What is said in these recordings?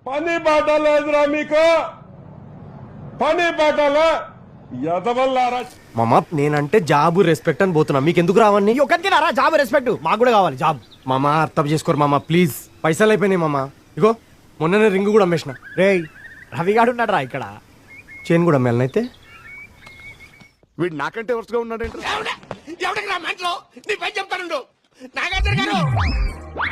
పని పాట లేదురా మీకు, పని పాటలే ఎదవల్లారా. మామ నేనంటే జాబు రెస్పెక్ట్ అని పోతున్నా, మీకెందుకు రావని? ఒకరికి రారా జాబ్ రెస్పెక్ట్, మాకు కూడా కావాలి జాబ్. మామ అర్థం చేసుకోరు మామ ప్లీజ్, పైసలు అయిపోయినాయి మామ. ఇగో మొన్ననే రింగ్ కూడా అమ్మేసిన. రేయ్ రవిగాడు ఉన్నాడు రా ఇక్కడ. చైన్ కూడా అమ్మేలనైతే. వీడు నాకంటే వరుసగా ఉన్నాడేంటి? ఎవడికి నా మెంట్లో నీ పని చెప్తాను. నాగార్జున గారు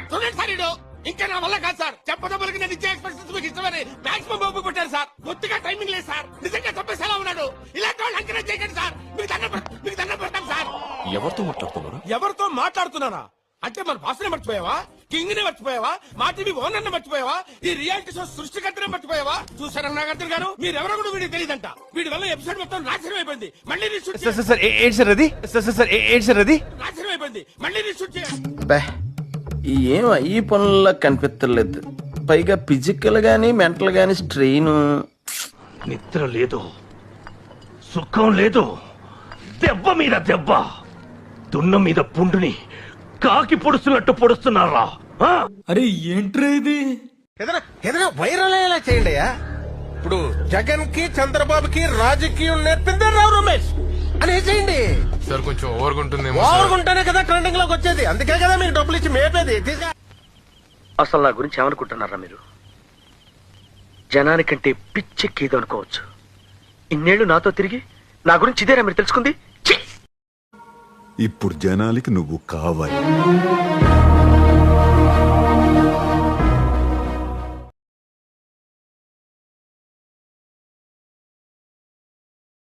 చూడండి సార్, ఇడు ఇంకా నా వల్ల కాదు సార్. చెప్పదమ్మలకి నేను ఇచ్చే ఎక్స్ప్రెషన్స్ మీకు ఇష్టమని మాక్సిమం బొబ్బు కొట్టారు సార్. కొద్దిగా టైమింగ్ లేదు సార్. నిజంగా చంపేసేలా ఉన్నాడు. ఇలాంటి వాళ్ళు ఎంకరేజ్ చేయకండి సార్. మీకు దండం పెడతాం సార్. ఎవరితో మాట్లాడుతున్నారు? ఎవరితో మాట్లాడుతున్నారా అంటే మన బాస్నే మర్చిపోయావా? కింగ్ ని మర్చిపోయావా? మా టీవీ ఓనర్ ని మర్చిపోయావా? ఈ రియాలిటీ షో సృష్టికర్తనే మర్చిపోయావా? చూసారా నాగార్జున గారు, మీరెవరో కూడా వీడికి తెలియదంట. వీడి వల్ల ఎపిసోడ్ మొత్తం నాశనం అయిపోయింది. మళ్ళీ రీషూట్ నాశనం అయిపోయింది. మళ్ళీ రీషూట్ చేయాలి. ఏం ఈ పనుల్లో కనిపించలేదు. పైగా ఫిజికల్ గానీ మెంటల్ గానీ స్ట్రెయిన్. నిద్ర లేదు, సుఖం లేదు, దెబ్బ మీద దెబ్బ, దున్న మీద పుండుని కాకి పొడుస్తున్నట్టు పొడుస్తున్నారా? అరే ఏంట్రా ఇది? ఏదైనా వైరల్ అయ్యేలా చేయండి. ఇప్పుడు జగన్ కి చంద్రబాబుకి రాజకీయం నేర్పిందే రావు రమేష్ అని చేయండి సార్. కొంచెం ఓవర్గుంటుందేమో. ఓవర్గుంటేనే కదా ట్రెండింగ్ లోకి వచ్చేది. అందుకే కదా మీకు డబ్బులు ఇచ్చి మేపేది. అసలు నా గురించి ఏమనుకుంటున్నారా మీరు? జనానికంటే పిచ్చెక్కేది అనుకోవచ్చు. ఇన్నేళ్లు నాతో తిరిగి నా గురించి ఇదేనా మీరు తెలుసుకుంది? ఇప్పుడు జనాలకి నువ్వు కావాలి.